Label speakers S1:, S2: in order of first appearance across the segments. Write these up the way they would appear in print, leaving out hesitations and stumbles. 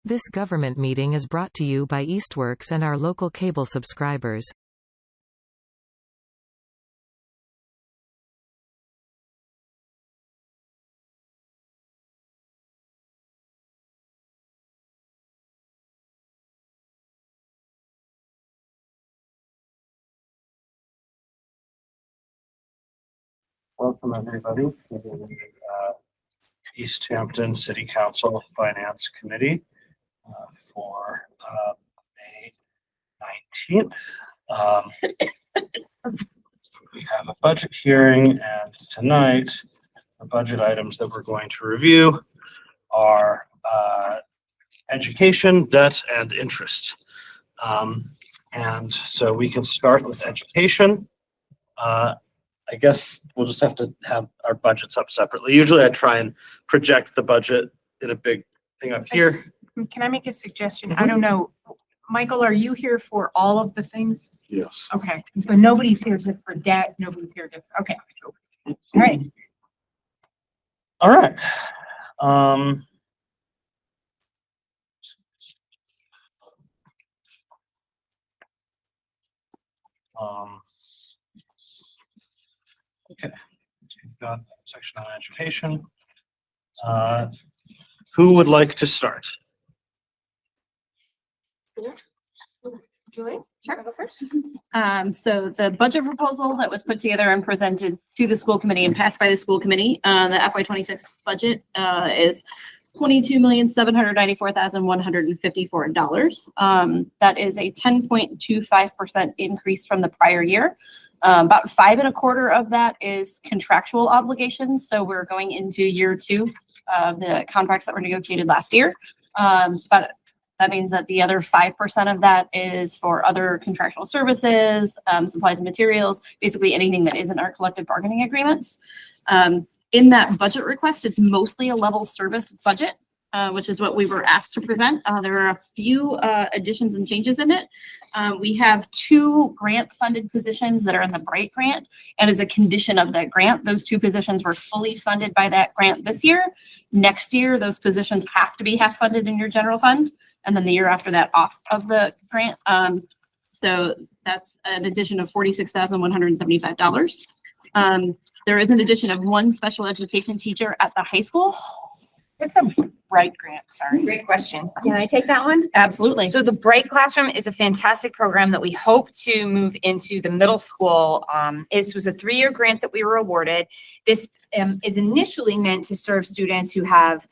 S1: This government meeting is brought to you by Eastworks and our local cable subscribers.
S2: Welcome everybody to the Easthampton City Council Finance Committee for May 19th. We have a budget hearing, and tonight the budget items that we're going to review are education, debt, and interest. And so we can start with education. I guess we'll just have to have our budgets up separately. Usually I try and project the budget in a big thing up here.
S3: Can I make a suggestion? I don't know. Michael, are you here for all of the things?
S2: Yes.
S3: Okay. So nobody's here just for debt. Nobody's here just, okay. All right.
S2: All right. Okay. So you've got section on education. Who would like to start?
S3: Julie, sure, go first.
S4: So the budget proposal that was put together and presented to the school committee and passed by the school committee, the FY26 budget is $22,794,154. That is a 10.25% increase from the prior year. About 5.25% of that is contractual obligations. So we're going into year 2 of the contracts that were negotiated last year. But that means that the other 5% of that is for other contractual services, supplies and materials, basically anything that isn't our collective bargaining agreements. In that budget request, it's mostly a level service budget, which is what we were asked to present. There are a few additions and changes in it. We have 2 grant funded positions that are in the Bright grant, and as a condition of that grant, those 2 positions were fully funded by that grant this year. Next year, those positions have to be half funded in your general fund, and then the year after that off of the grant. So that's an addition of $46,175. There is an addition of 1 special education teacher at the high school.
S3: What's a Bright grant? Sorry.
S5: Great question. Can I take that one?
S4: Absolutely.
S5: So the Bright Classroom is a fantastic program that we hope to move into the middle school. This was a 3-year grant that we were awarded. This is initially meant to serve students who have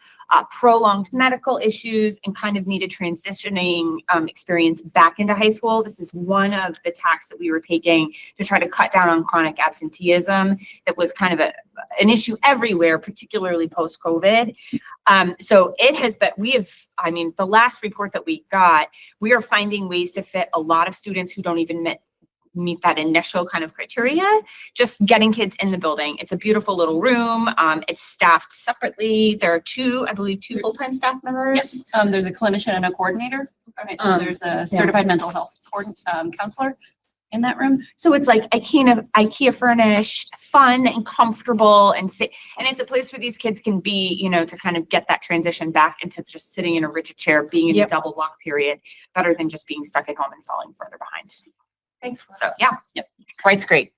S5: prolonged medical issues and kind of need a transitioning experience back into high school. This is one of the tacks that we were taking to try to cut down on chronic absenteeism that was kind of an issue everywhere, particularly post-COVID. So it has been, the last report that we got, we are finding ways to fit a lot of students who don't even meet that initial kind of criteria, just getting kids in the building. It's a beautiful little room. It's staffed separately. There are 2 full-time staff members.
S4: Yes, there's a clinician and a coordinator. Right, so there's a certified mental health counselor in that room.
S5: So it's like IKEA furnished, fun and comfortable, and it's a place where these kids can be, to kind of get that transition back into just sitting in a rigid chair, being in a double block period, better than just being stuck at home and falling further behind.
S3: Thanks.
S5: So yeah, Bright's great.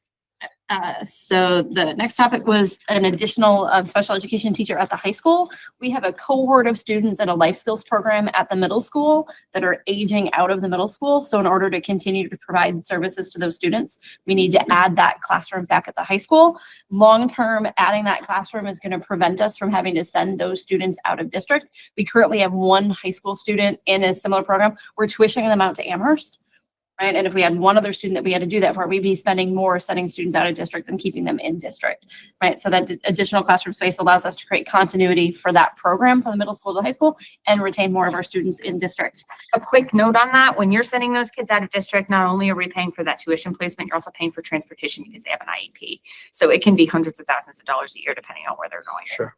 S4: So the next topic was an additional special education teacher at the high school. We have a cohort of students in a life skills program at the middle school that are aging out of the middle school. So in order to continue to provide services to those students, we need to add that classroom back at the high school. Long-term, adding that classroom is going to prevent us from having to send those students out of district. We currently have 1 high school student in a similar program. We're tuitioning them out to Amherst. Right. And if we had 1 other student that we had to do that for, we'd be spending more sending students out of district than keeping them in district. Right. So that additional classroom space allows us to create continuity for that program from the middle school to high school and retain more of our students in district.
S5: A quick note on that: when you're sending those kids out of district, not only are we paying for that tuition placement, you're also paying for transportation because they have an IEP. So it can be hundreds of thousands of dollars a year depending on where they're going.
S2: Sure.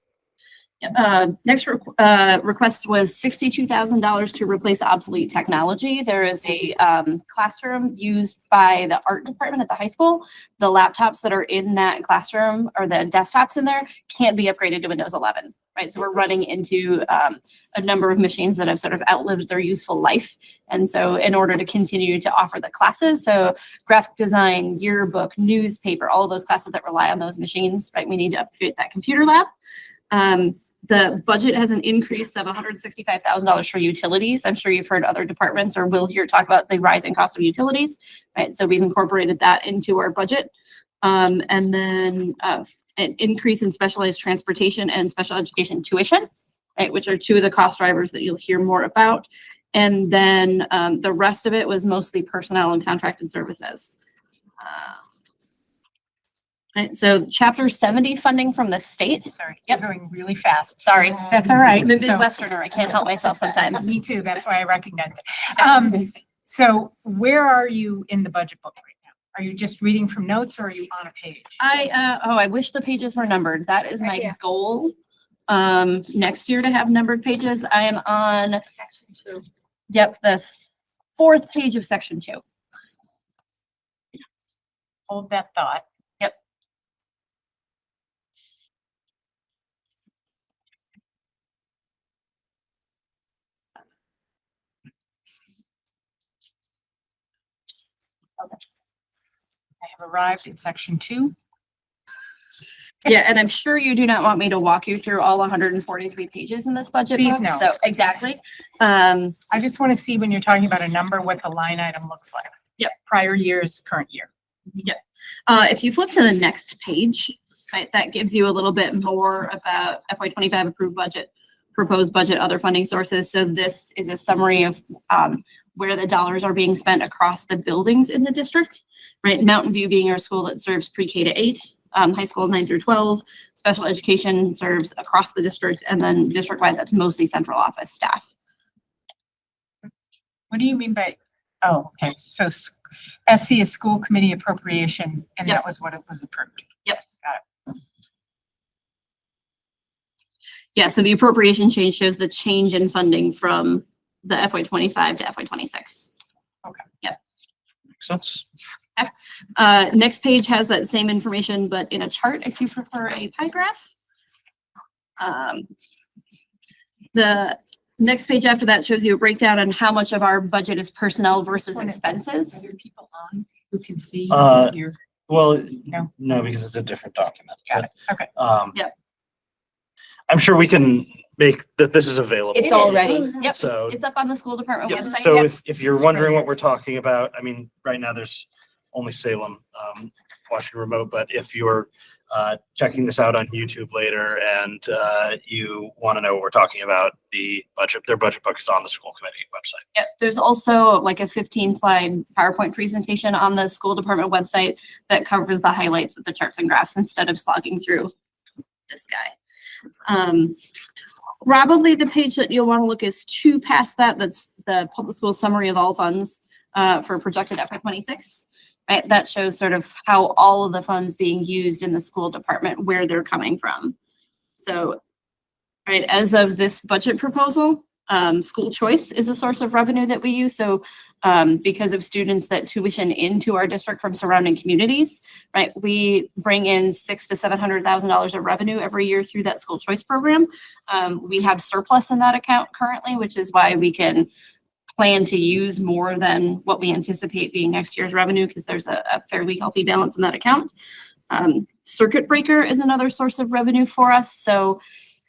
S4: Next request was $62,000 to replace obsolete technology. There is a classroom used by the art department at the high school. The laptops that are in that classroom, or the desktops in there, can't be upgraded to Windows 11. right? So we're running into a number of machines that have sort of outlived their useful life. And so in order to continue to offer the classes, so graphic design, yearbook, newspaper, all of those classes that rely on those machines, right? We need to upgrade that computer lab. The budget has an increase of $165,000 for utilities. I'm sure you've heard other departments or will hear talk about the rising cost of utilities, right? So we've incorporated that into our budget. And then an increase in specialized transportation and special education tuition, right? Which are two of the cost drivers that you'll hear more about. And then the rest of it was mostly personnel and contracted services. Right, so chapter 70 funding from the state.
S3: Sorry,
S4: Yep.
S3: you're going really fast.
S4: Sorry.
S3: That's all right.
S4: I'm a
S3: So-
S4: Midwesterner. I can't help myself sometimes.
S3: Me too. That's why I recognized it. So where are you in the budget book right now? Are you just reading from notes or are you on a page?
S4: I wish the pages were numbered. That is my
S5: Yeah.
S4: goal. Next year to have numbered pages. I am on,
S5: Section 2.
S4: yep, the 4th page of section 2.
S3: Hold that thought.
S4: Yep.
S3: I have arrived at section 2.
S4: Yeah, and I'm sure you do not want me to walk you through all 143 pages in this budget
S3: Please
S4: book.
S3: no.
S4: So exactly.
S3: I just want to see when you're talking about a number, what the line item looks like.
S4: Yep.
S3: Prior years, current year.
S4: If you flip to the next page, right, that gives you a little bit more about FY25 approved budget, proposed budget, other funding sources. So this is a summary of where the dollars are being spent across the buildings in the district, right? Mountain View being our school that serves pre-K to 8, high school 9 through 12, special education serves across the district, and then district-wide, that's mostly central office staff.
S3: What do you mean by, oh, okay, so SC is school committee appropriation, and
S4: Yep.
S3: that was what it was approved.
S4: Yeah, so the appropriation change shows the change in funding from the FY25 to FY26.
S2: Makes sense.
S4: Next page has that same information, but in a chart if you prefer a pie graph. The next page after that shows you a breakdown on how much of our budget is personnel versus
S3: Are
S4: expenses.
S3: there people on who can see
S2: Uh,
S3: your,
S2: Well,
S3: No.
S2: no, because it's a different document.
S3: Got it. Okay.
S4: Yep.
S2: I'm sure we can make that this is available.
S4: It
S5: It's
S4: is.
S5: already.
S4: Yep,
S2: So-
S4: it's up on the school department
S2: Yep,
S4: website.
S2: so
S4: Yep.
S2: if you're
S3: It's
S2: wondering
S3: right
S2: what we're talking about, I mean, right now there's only Salem watching remote, but if you're checking this out on YouTube later and you want to know what we're talking about, the budget, their budget book is on the school committee website.
S4: Yep, there's also like a 15-slide PowerPoint presentation on the school department website that covers the highlights with the charts and graphs instead of slogging through this guy. Probably the page that you'll want to look is 2 past that. That's the public school summary of all funds for projected FY26. Right, that shows sort of how all of the funds being used in the school department, where they're coming from. So, right, as of this budget proposal, school choice is a source of revenue that we use. So because of students that tuition into our district from surrounding communities, right, we bring in $600,000 to $700,000 of revenue every year through that school choice program. We have surplus in that account currently, which is why we can plan to use more than what we anticipate being next year's revenue, because there's a fairly healthy balance in that account. Circuit breaker is another source of revenue for us. So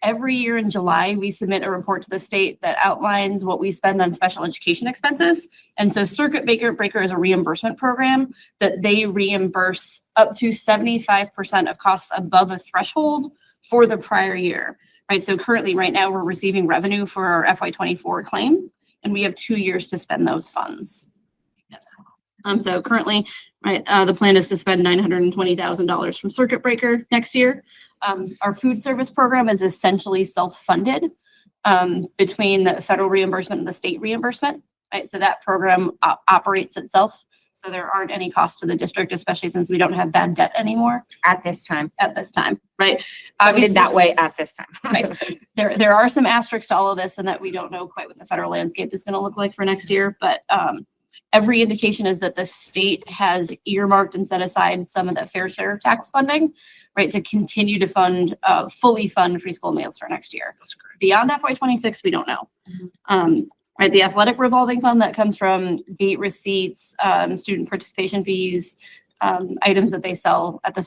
S4: every year in July, we submit a report to the state that outlines what we spend on special education expenses. And so circuit breaker is a reimbursement program that they reimburse up to 75% of costs above a threshold for the prior year, right? So currently, right now, we're receiving revenue for our FY24 claim, and we have 2 years to spend those funds. So currently, right, the plan is to spend $920,000 from circuit breaker next year. Our food service program is essentially self-funded between the federal reimbursement and the state reimbursement, right? So that program operates itself. So there aren't any costs to the district, especially since we don't have bad debt anymore
S5: At this time.
S4: at this time, right?
S5: Obviously that way at this time.
S4: Right. There are some asterisks to all of this, and that we don't know quite what the federal landscape is going to look like for next year, but Every indication is that the state has earmarked and set aside some of the fair share tax funding, right, to continue to fund, fully fund free school meals for next year.
S2: That's great.
S4: Beyond FY26, we don't know. Right, the athletic revolving fund that comes from gate receipts, student participation fees, items that they sell at the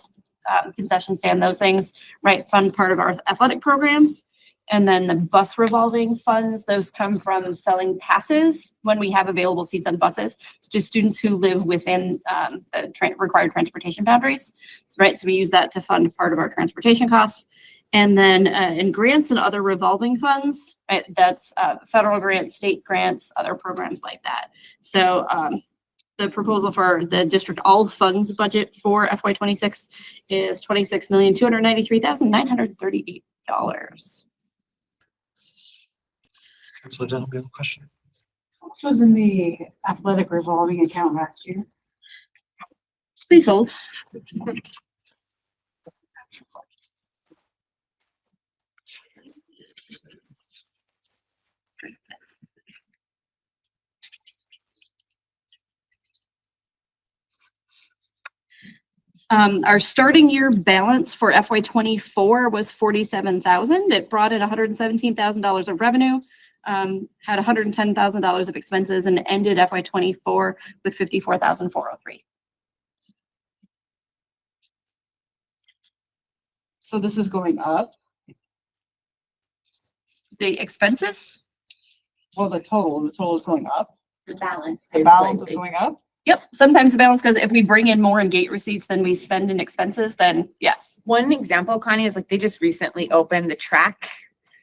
S4: concession stand, those things, right, fund part of our athletic programs. And then the bus revolving funds, those come from selling passes when we have available seats on buses to students who live within the required transportation boundaries, right? So we use that to fund part of our transportation costs. And then in grants and other revolving funds, right, that's federal grants, state grants, other programs like that. So the proposal for the district all funds budget for FY26 is $26,293,938.
S2: So, Jen, we have a question.
S6: How much was in the athletic revolving account last year?
S4: Please hold. Our starting year balance for FY24 was $47,000. It brought in $117,000 of revenue, had $110,000 of expenses, and ended FY24 with $54,403.
S6: So this is going up.
S4: The expenses?
S6: Well, the total is going up.
S4: The balance.
S6: The balance is going up.
S4: Yep. Sometimes the balance goes, if we bring in more in gate receipts than we spend in expenses, then yes.
S5: One example, Connie, is like they just recently opened the track.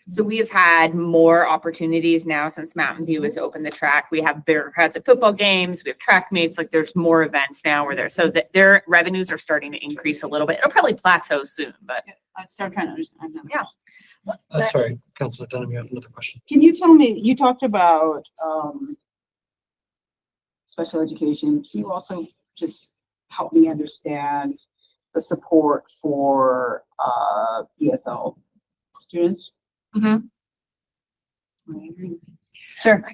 S5: So we have had more opportunities now since Mountain View has opened the track. We have bigger crowds at football games. We have track meets. Like there's more events now where so that their revenues are starting to increase a little bit. It'll probably plateau soon, but
S6: I start trying to understand that.
S5: Yeah.
S2: Sorry, Councilor Dunham, you have another question.
S6: Can you tell me, you talked about special education. Can you also just help me understand the support for ESL students?
S4: Sure.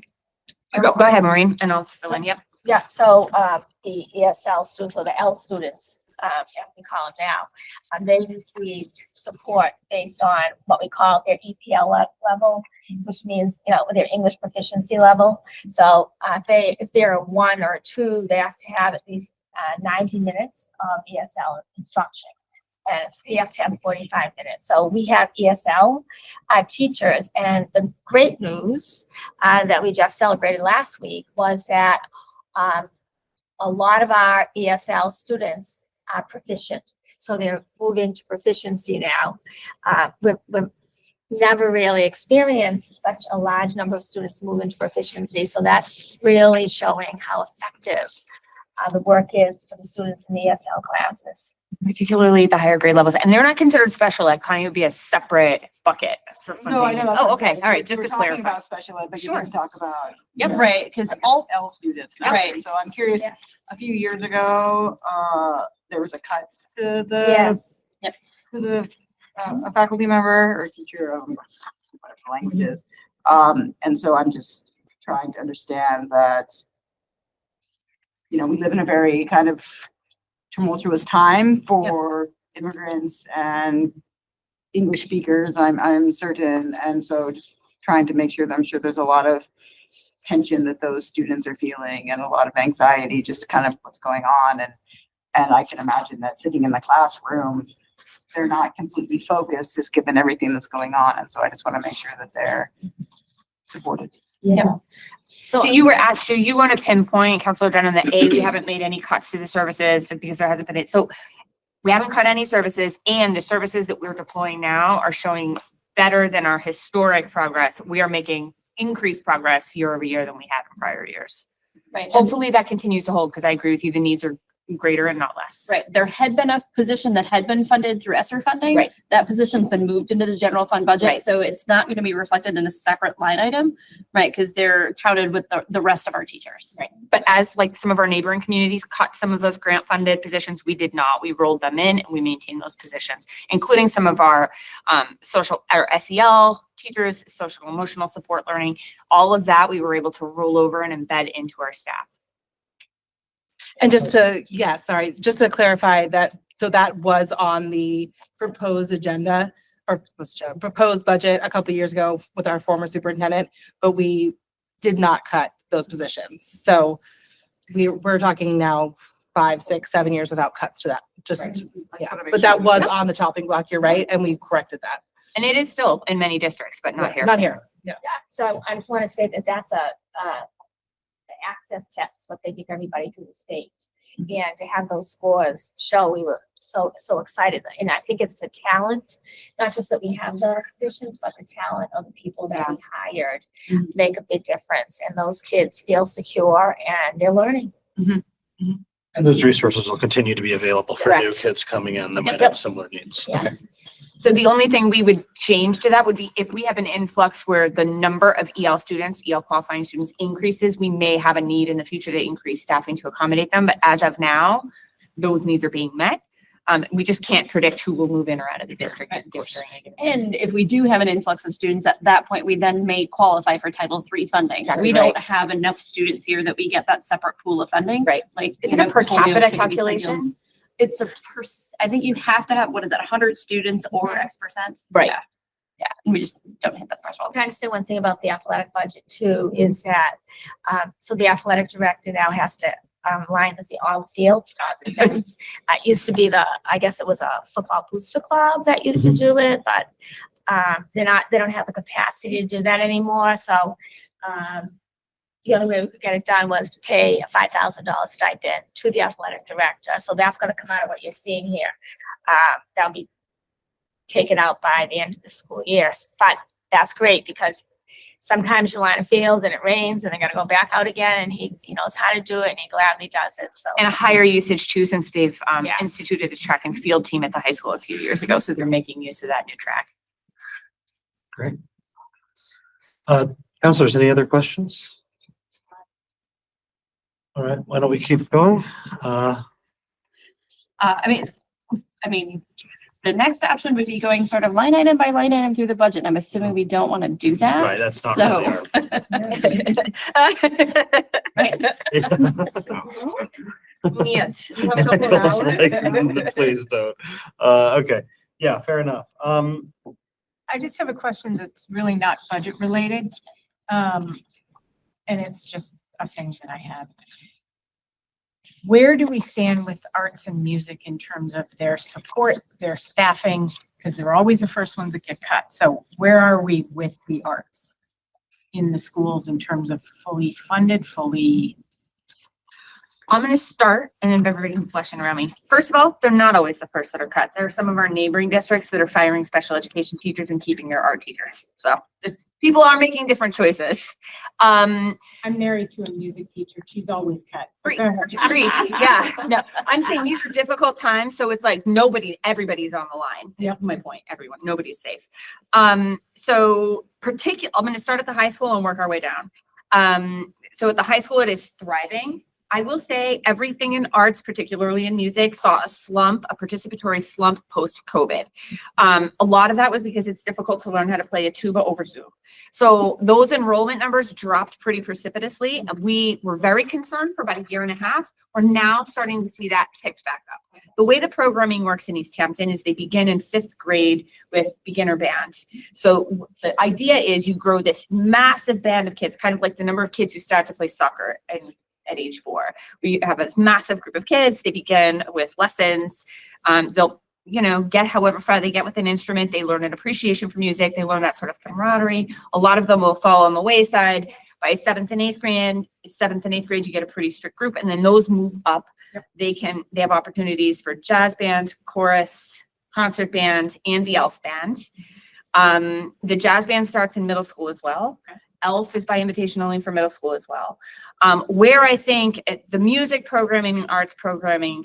S5: go ahead, Maureen, and I'll fill in. Yep.
S7: Yeah, so the ESL students or the L students, as we call them now, they received support based on what we call their EPL level, which means, their English proficiency level. So if they're a 1 or a 2, they have to have at least 90 minutes of ESL instruction. And we have to have 45 minutes. So we have ESL teachers. And the great news that we just celebrated last week was that a lot of our ESL students are proficient. So they're moving to proficiency now. We've never really experienced such a large number of students move into proficiency. So that's really showing how effective the work is for the students in the ESL classes.
S5: Particularly the higher grade levels, and they're not considered special ed. Connie, would be a separate bucket for funding.
S6: No, I know. That's
S5: Oh,
S6: what I'm
S5: okay.
S6: saying.
S5: All right. Just
S6: We're
S5: to
S6: talking
S5: clarify.
S6: about special ed, but you
S5: Sure.
S6: didn't talk about.
S4: Yep. Right. Because
S6: all L students. now.
S4: Right.
S6: So I'm curious,
S7: Yeah.
S6: a few years ago, there was a cut to the.
S7: Yes.
S6: To the, a faculty member or teacher, whatever the language is. And so I'm just trying to understand that, we live in a very kind of tumultuous time for immigrants and English speakers, I'm certain. And so just trying to make sure that I'm sure there's a lot of tension that those students are feeling and a lot of anxiety, just kind of what's going on. And I can imagine that sitting in the classroom, they're not completely focused, just given everything that's going on. And so I just want to make sure that they're supported.
S7: Yes.
S5: So you were asked, so you want to pinpoint, Councilor Dunham, that we haven't made any cuts to the services because there hasn't been so we haven't cut any services, and the services that we're deploying now are showing better than our historic progress. We are making increased progress year over year than we have in prior years.
S4: Right.
S5: Hopefully that continues to hold, because I agree with you, the needs are greater and not less.
S4: Right. There had been a position that had been funded through ESSER funding.
S7: Right.
S4: That position's been moved into the general fund budget.
S7: Right.
S4: So it's not going to be reflected in a separate line item, right? Because they're counted with the rest of our teachers.
S5: Right. But as like some of our neighboring communities cut some of those grant funded positions, we did not. We rolled them in and we maintained those positions, including some of our our SEL teachers, social emotional support learning, all of that we were able to roll over and embed into our staff.
S8: And just to, yeah, sorry, just to clarify that, so that was on the proposed agenda or proposed budget a couple years ago with our former superintendent, but we did not cut those positions. So we're talking now 5, 6, 7 years without cuts to that. Just, yeah, but that was on the chopping block, you're right, and we corrected that.
S5: And it is still in many districts, but not here.
S8: Not here, yeah.
S7: So I just want to say that that's the access test is what they give everybody through the state. And to have those scores show, we were so excited. And I think it's the talent, not just that we have the positions, but the talent of the people that we hired make a big difference. And those kids feel secure and they're learning.
S2: And those resources will continue to be available for new
S7: Correct.
S2: kids coming in that might
S7: Yep.
S2: have similar needs.
S7: Yes.
S5: So the only thing we would change to that would be if we have an influx where the number of EL students, EL qualifying students increases, we may have a need in the future to increase staffing to accommodate them. But as of now, those needs are being met. We just can't predict who will move in or out of the district.
S4: And if we do have an influx of students, at that point, we then may qualify for Title III funding.
S5: Exactly
S4: We
S5: right.
S4: don't have enough students here that we get that separate pool of funding.
S5: Right.
S4: Like.
S5: Is
S4: you
S5: it a
S4: know,
S5: per
S4: whole new
S5: capita
S4: activities funding.
S5: calculation?
S4: It's I think you have to have, what is it, 100 students or X%?
S5: Right.
S4: Yeah. Yeah, and we just don't hit that threshold.
S7: Can I just say one thing about the athletic budget too, is that, so the athletic director now has to line with all the fields. Because it used to be I guess it was a football booster club that used to do it, but they don't have the capacity to do that anymore. So the only way we could get it done was to pay a $5,000 stipend to the athletic director. So that's going to come out of what you're seeing here. That'll be taken out by the end of the school year. But that's great because sometimes you line a field and it rains and they're going to go back out again, and he knows how to do it and he gladly does it. So
S5: And a higher usage too, since they've
S7: Yeah.
S5: instituted a track and field team at the high school a few years ago. So they're making use of that new track.
S2: Great. Counselors, any other questions? All right, why don't we keep going?
S4: I mean, the next option would be going sort of line item by line item through the budget. I'm assuming we don't want to do that.
S2: Right, that's not
S4: So-
S2: really our.
S5: Can't. You have a couple of hours?
S2: Please don't. Okay, yeah, fair enough.
S3: I just have a question that's really not budget related. And it's just a thing that I have. Where do we stand with arts and music in terms of their support, their staffing? Because they're always the first ones that get cut. So where are we with the arts in the schools in terms of fully funded,
S5: I'm going to start and then everybody can flesh in around me. First of all, they're not always the first that are cut. There are some of our neighboring districts that are firing special education teachers and keeping their art teachers. So people are making different choices.
S3: I'm married to a music teacher. She's always cut. So go ahead.
S5: Preach. Yeah, no, I'm saying these are difficult times. So it's like everybody's on the line.
S3: Yeah.
S5: That's my point. Everyone, nobody's safe. So I'm going to start at the high school and work our way down. So at the high school, it is thriving. I will say everything in arts, particularly in music, saw a participatory slump post-COVID. A lot of that was because it's difficult to learn how to play a tuba over Zoom. So those enrollment numbers dropped pretty precipitously. And we were very concerned for about a year and a half. We're now starting to see that tick back up. The way the programming works in Easthampton is they begin in 5th grade with beginner band. So the idea is you grow this massive band of kids, kind of like the number of kids who start to play soccer at age 4. We have a massive group of kids. They begin with lessons. They'll, get however far they get with an instrument. They learn an appreciation for music. They learn that sort of camaraderie. A lot of them will fall on the wayside. By 7th and 8th grade, you get a pretty strict group, and then those move up.
S3: Yep.
S5: They have opportunities for jazz band, chorus, concert band, and the ELF band. The jazz band starts in middle school as well.
S3: Okay.
S5: ELF is by invitation only for middle school as well. Where I think the music programming and arts programming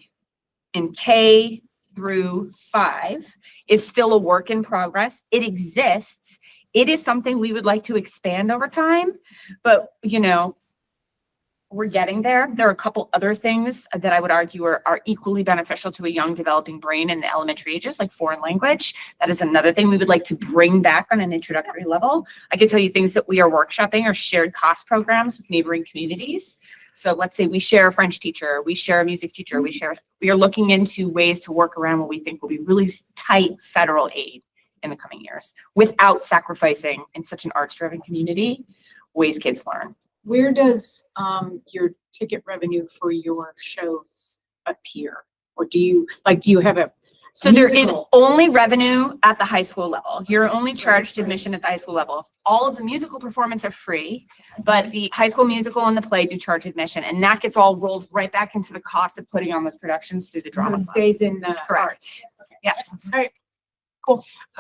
S5: in K through 5 is still a work in progress. It exists. It is something we would like to expand over time, but we're getting there. There are a couple other things that I would argue are equally beneficial to a young developing brain in the elementary ages, like foreign language. That is another thing we would like to bring back on an introductory level. I can tell you things that we are workshopping are shared cost programs with neighboring communities. So let's say we share a French teacher, we share a music teacher, we are looking into ways to work around what we think will be really tight federal aid in the coming years without sacrificing in such an arts-driven community ways kids learn.
S6: Where does your ticket revenue for your shows appear? Or do you have a
S5: So there is
S6: musical?
S5: only revenue at the high school level. You're only charged admission at the high school level. All of the musical performance are free, but the high school musical and the play do charge admission, and that gets all rolled right back into the cost of putting on those productions through the drama
S6: It
S5: club.
S6: stays in the
S5: Correct.
S6: arts?
S5: Yes.
S8: I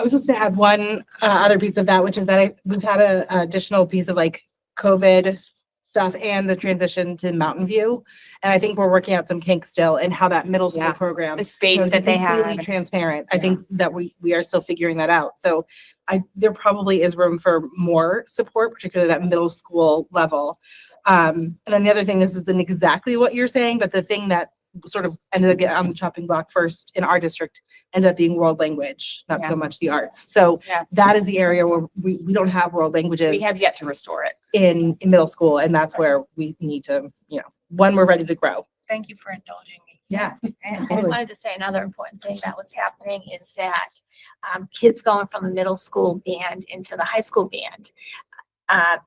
S8: was just gonna add one other piece of that, which is that we've had a additional piece of like COVID stuff and the transition to Mountain View. And I think we're working out some kinks still in how that middle school
S5: Yeah.
S8: program.
S5: The space
S8: to be
S5: that they
S8: completely
S5: have.
S8: transparent. I think that we are still figuring that out. So there probably is room for more support, particularly at that middle school level. And then the other thing is isn't exactly what you're saying, but the thing that sort of ended up getting on the chopping block first in our district ended up being world language, not
S5: Yeah.
S8: so much the arts. So
S5: Yeah.
S8: that is the area where we don't have world languages
S5: We have yet to restore it.
S8: in middle school. And that's where we need to, when we're ready to grow.
S3: Thank you for indulging me.
S8: Yeah.
S7: And I just
S8: Totally.
S7: wanted to say another important thing that was happening is that kids going from the middle school band into the high school band,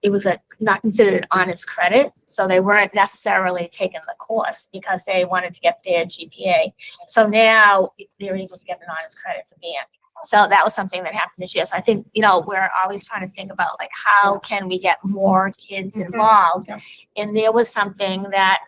S7: it was not considered an honest credit, so they weren't necessarily taking the course because they wanted to get their GPA. So now they're able to get an honest credit for band. So that was something that happened this year. So I think, we're always trying to think about like, how can we get more kids involved? And there was something that,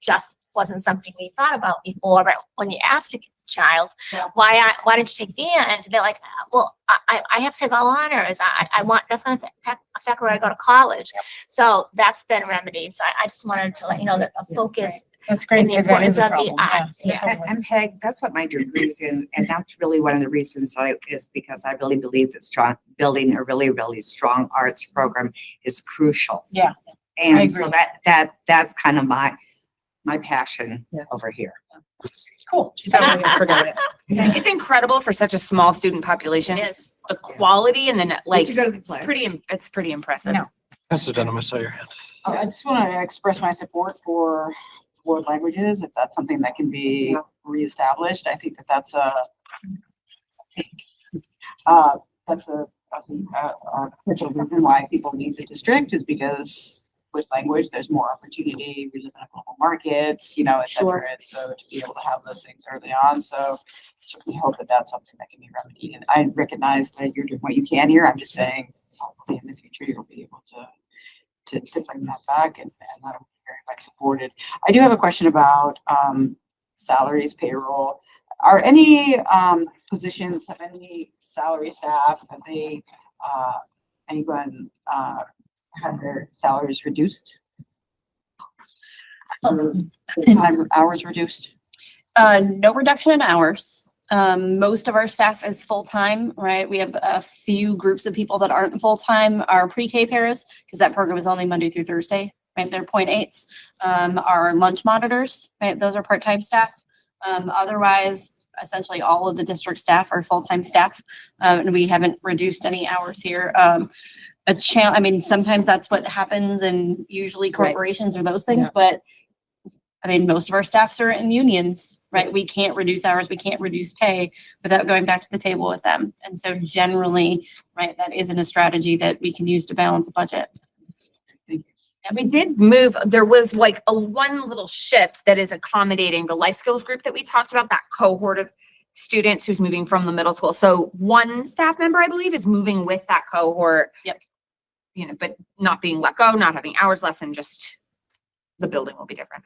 S7: just wasn't something we thought about before, but when you asked a child, why did you take band? They're like, well, I have to take all honors. I want, that's going to affect where I go to college. So that's been remedied. So I just wanted to let you know that the focus
S3: That's great
S7: and the
S3: because that is
S7: importance
S3: a
S7: of the
S3: problem. Yeah.
S7: arts. Yeah.
S9: And Peg, that's what my degree is in, and that's really one of the reasons is because I really believe that building a really, really strong arts program is crucial.
S3: Yeah,
S9: And so
S3: agree.
S9: that's kind of my passion over here.
S3: Cool.
S8: She sounded like I forgot it.
S5: It's incredible for such a small student population.
S7: It is.
S5: The quality and then like,
S9: you go to the
S5: it's
S9: play?
S5: pretty impressive.
S3: No.
S2: Mr. Dunham, I saw your hand.
S6: I just want to express my support for world languages, if that's something that can be reestablished. I think that's a potential reason why people leave the district, is because with language, there's more opportunity. We live in a global market, et cetera. And so to be able to have those things early on. So certainly hope that that's something that can be remedied. And I recognize that you're doing what you can here. I'm just saying, hopefully in the future, you'll be able to bring that back, and that'll be very much supported. I do have a question about salaries, payroll. Are any positions, have any salary staff, have they, anyone had their salaries reduced? Time hours reduced?
S4: No reduction in hours. Most of our staff is full-time, right? We have a few groups of people that aren't full-time. Our pre-K pairs, because that program is only Monday through Thursday, right? They're 0.8s. Our lunch monitors, right? Those are part-time staff. Otherwise, essentially all of the district staff are full-time staff, and we haven't reduced any hours here. Sometimes that's what happens in usually corporations or those things, but most of our staffs are in unions, right? We can't reduce hours, we can't reduce pay without going back to the table with them. And so generally, right, that isn't a strategy that we can use to balance a budget.
S5: And we did move, there was like one little shift that is accommodating the life skills group that we talked about, that cohort of students who's moving from the middle school. So one staff member, I believe, is moving with that cohort.
S4: Yep.
S5: But not being let go, not having hours less, and just the building will be different.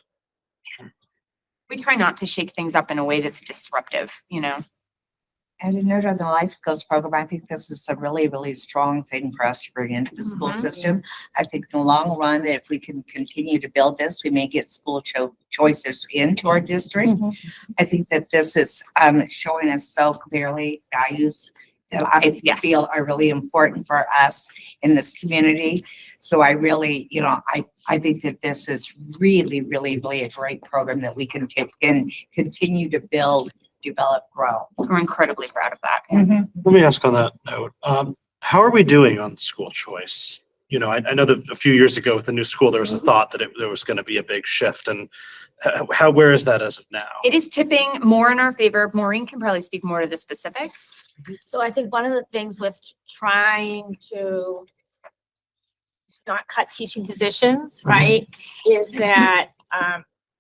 S5: We try not to shake things up in a way that's disruptive,
S9: And to note on the life skills program, I think this is a really, really strong thing for us to bring into the school system. I think in the long run, if we can continue to build this, we may get school choices into our district. I think that this is showing us so clearly values that I
S5: Yes.
S9: feel are really important for us in this community. So I really, I think that this is really, really, really a great program that we can take and continue to build, develop, grow.
S5: We're incredibly proud of that.
S2: Let me ask on that note, how are we doing on school choice? I know that a few years ago with the new school, there was a thought that there was going to be a big shift, and where is that as of now?
S5: It is tipping more in our favor. Maureen can probably speak more to the specifics.
S7: So I think one of the things with trying to not cut teaching positions, right, is that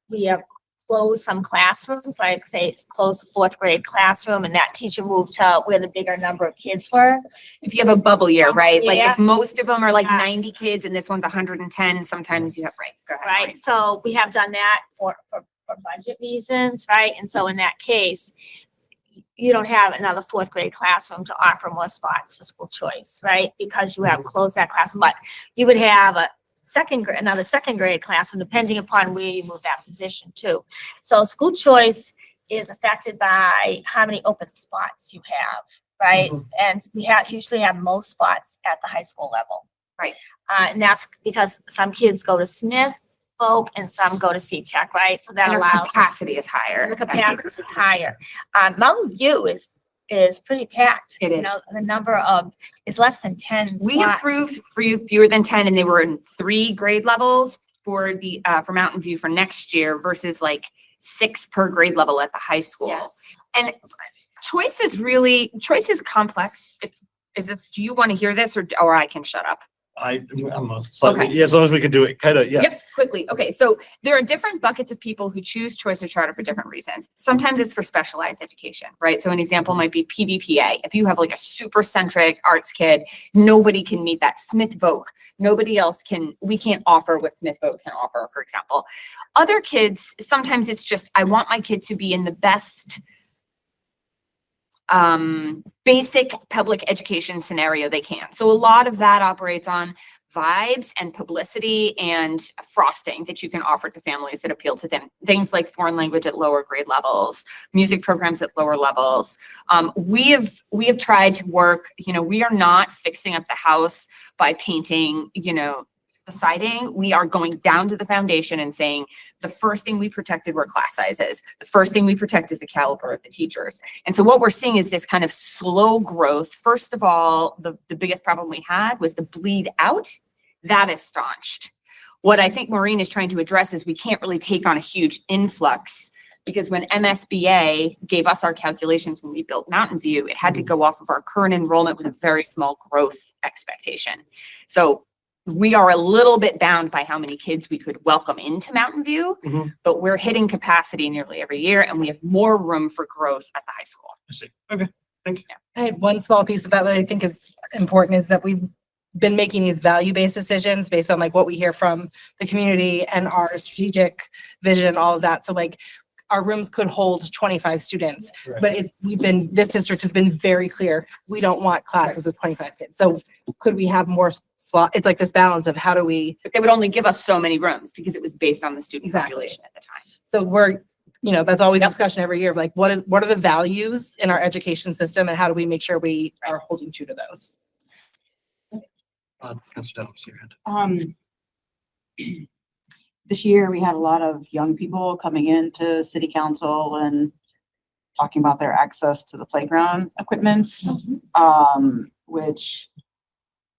S7: we have closed some classrooms, like say close the 4th grade classroom, and that teacher moved to where the bigger number of kids were.
S5: If you have a bubble year, right? Like
S7: Yeah.
S5: if most of them are like
S7: Yeah.
S5: 90 kids and this one's 110, sometimes you have, right, go ahead.
S7: Right, so we have done that for budget reasons, right? And so in that case, you don't have another 4th grade classroom to offer more spots for school choice, right? Because you have closed that classroom, but you would have another 2nd grade classroom, depending upon where you move that position to. So school choice is affected by how many open spots you have, right? And we usually have most spots at the high school level.
S5: Right.
S7: And that's because some kids go to Smith, Folk, and some go to C-Tech, right? So that
S5: And our
S7: allows.
S5: capacity is higher.
S7: The capacity is higher. Mountain View is pretty packed.
S5: It
S7: You
S5: is.
S7: know, the number is less than 10
S5: We
S7: slots.
S5: approved for you fewer than 10, and they were in 3 grade levels for the for Mountain View for next year versus like 6 per grade level at the high school.
S7: Yes.
S5: And choice is complex. Do you want to hear this or I can shut up?
S2: I'm slightly,
S5: Okay.
S2: yeah, as long as we can do it, kind of, yeah.
S5: Yep, quickly. Okay, so there are different buckets of people who choose choice or charter for different reasons. Sometimes it's for specialized education, right? So an example might be PVPA. If you have like a super centric arts kid, nobody can meet that. Smith Voc, we can't offer what Smith Voc can offer, for example. Other kids, sometimes it's just, I want my kid to be in the best basic public education scenario they can. So a lot of that operates on vibes and publicity and frosting that you can offer to families that appeal to them. Things like foreign language at lower grade levels, music programs at lower levels. We have tried to work, we are not fixing up the house by painting, the siding. We are going down to the foundation and saying, the first thing we protected were class sizes. The first thing we protect is the caliber of the teachers. And so what we're seeing is this kind of slow growth. First of all, the biggest problem we had was the bleed out. That is staunched. What I think Maureen is trying to address is we can't really take on a huge influx, because when MSBA gave us our calculations when we built Mountain View, it had to go off of our current enrollment with a very small growth expectation. So we are a little bit bound by how many kids we could welcome into Mountain View, but we're hitting capacity nearly every year, and we have more room for growth at the high school.
S2: I see. Okay, thank you.
S8: I had one small piece of that I think is important, is that we've been making these value-based decisions based on like what we hear from the community and our strategic vision, all of that. So like our rooms could hold 25 students,
S2: Right.
S8: but this district has been very clear. We don't want classes of 25 kids. So could we have more slot? It's like this balance of how do we,
S5: But they would only give us so many rooms because it was based on the student
S8: Exactly.
S5: population at the time.
S8: so we're, that's always a discussion every year of like, what are the values in our education system and how do we make sure we are holding true to those?
S2: Councilor Downs, your hand.
S6: This year, we had a lot of young people coming into city council and talking about their access to the playground equipment, which,